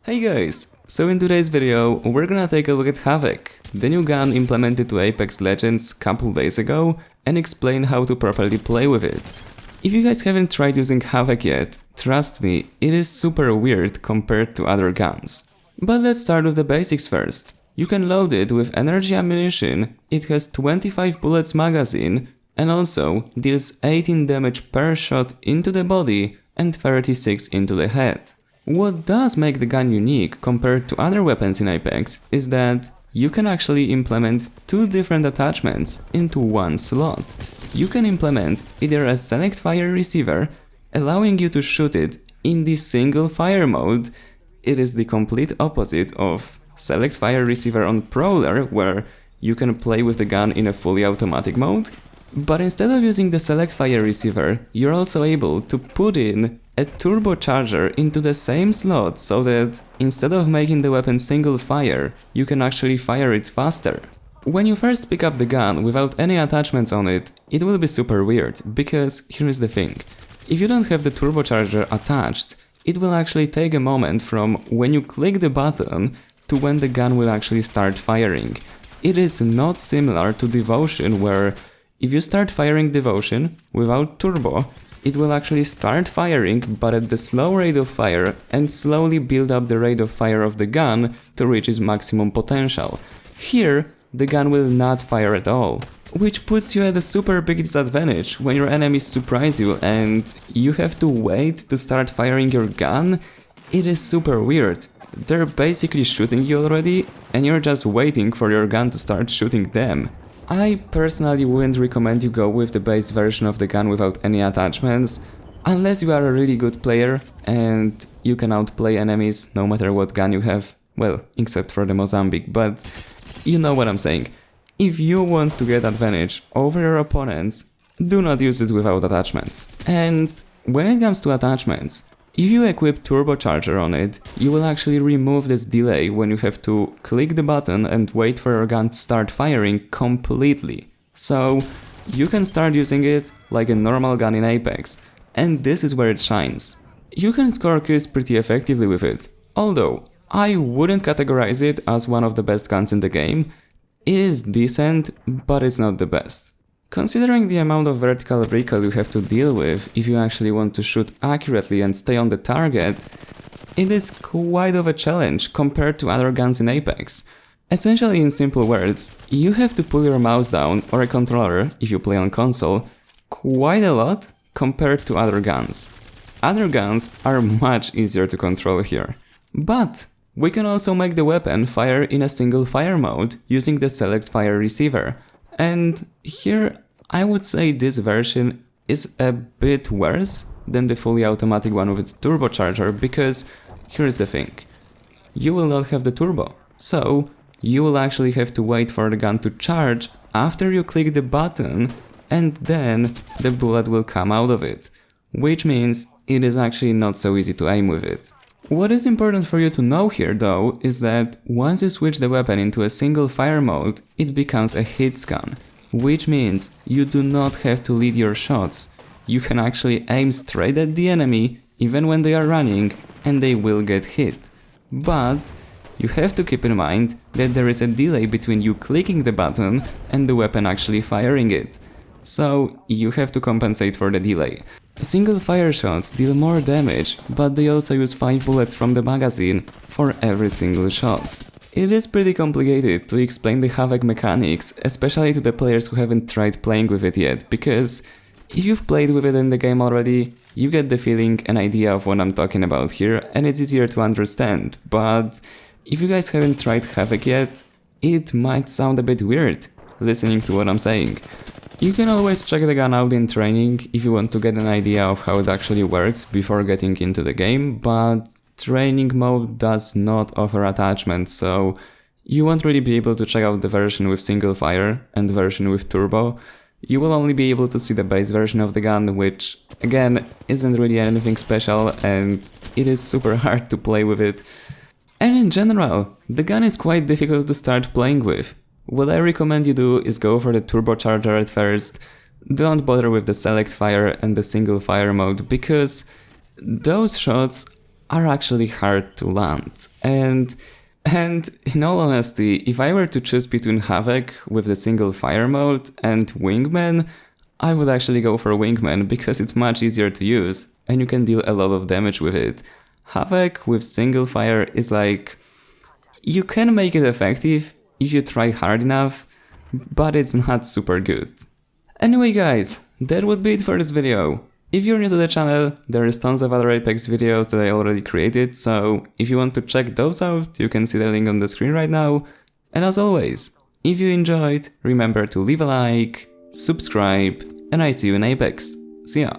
Hey guys! So in today's video, we're gonna take a look at Havoc, the new gun implemented to Apex Legends couple days ago, and explain how to properly play with it. If you guys haven't tried using Havoc yet, trust me, it is super weird compared to other guns. But let's start with the basics first. You can load it with energy ammunition, it has 25 bullets magazine, and also deals 18 damage per shot into the body and 36 into the head. What does make the gun unique compared to other weapons in Apex is that you can actually implement two different attachments into one slot. You can implement either a select fire receiver, allowing you to shoot it in the single fire mode. It is the complete opposite of select fire receiver on Prowler, where you can play with the gun in a fully automatic mode. But instead of using the select fire receiver, you're also able to put in a turbocharger into the same slot so that instead of making the weapon single fire, you can actually fire it faster. When you first pick up the gun without any attachments on it, it will be super weird, because here is the thing. If you don't have the turbocharger attached, it will actually take a moment from when you click the button to when the gun will actually start firing. It is not similar to Devotion, where if you start firing Devotion without turbo, it will actually start firing, but at the slow rate of fire, and slowly build up the rate of fire of the gun to reach its maximum potential. Here, the gun will not fire at all, which puts you at a super big disadvantage when your enemies surprise you and you have to wait to start firing your gun. It is super weird. They're basically shooting you already, and you're just waiting for your gun to start shooting them. I personally wouldn't recommend you go with the base version of the gun without any attachments, unless you are a really good player and you can outplay enemies no matter what gun you have, well, except for the Mozambique, but you know what I'm saying. If you want to get advantage over your opponents, do not use it without attachments. And when it comes to attachments, if you equip turbocharger on it, you will actually remove this delay when you have to click the button and wait for your gun to start firing completely. So you can start using it like a normal gun in Apex, and this is where it shines. You can score kills pretty effectively with it, although I wouldn't categorize it as one of the best guns in the game. It is decent, but it's not the best. Considering the amount of vertical recoil you have to deal with if you actually want to shoot accurately and stay on the target, it is quite of a challenge compared to other guns in Apex. Essentially, in simple words, you have to pull your mouse down, or a controller if you play on console, quite a lot compared to other guns. Other guns are much easier to control here. But we can also make the weapon fire in a single fire mode using the select fire receiver. And here, I would say this version is a bit worse than the fully automatic one with its turbocharger, because here's the thing. You will not have the turbo, so you will actually have to wait for the gun to charge after you click the button, and then the bullet will come out of it, which means it is actually not so easy to aim with it. What is important for you to know here though is that once you switch the weapon into a single fire mode, it becomes a hit scan, which means you do not have to lead your shots. You can actually aim straight at the enemy even when they are running, and they will get hit. But you have to keep in mind that there is a delay between you clicking the button and the weapon actually firing it. So you have to compensate for the delay. Single fire shots deal more damage, but they also use 5 bullets from the magazine for every single shot. It is pretty complicated to explain the Havoc mechanics, especially to the players who haven't tried playing with it yet, because if you've played with it in the game already, you get the feeling and idea of what I'm talking about here, and it's easier to understand. But if you guys haven't tried Havoc yet, it might sound a bit weird listening to what I'm saying. You can always check the gun out in training if you want to get an idea of how it actually works before getting into the game, but training mode does not offer attachments, so you won't really be able to check out the version with single fire and the version with turbo. You will only be able to see the base version of the gun, which again isn't really anything special, and it is super hard to play with it. And in general, the gun is quite difficult to start playing with. What I recommend you do is go for the turbocharger at first. Don't bother with the select fire and the single fire mode, because those shots are actually hard to land. And in all honesty, if I were to choose between Havoc with the single fire mode and Wingman, I would actually go for Wingman because it's much easier to use and you can deal a lot of damage with it. Havoc with single fire is like, you can make it effective if you try hard enough, but it's not super good. Anyway guys, that would be it for this video. If you're new to the channel, there is tons of other Apex videos that I already created, so if you want to check those out, you can see the link on the screen right now. And as always, if you enjoyed, remember to leave a like, subscribe, and I see you in Apex. See ya!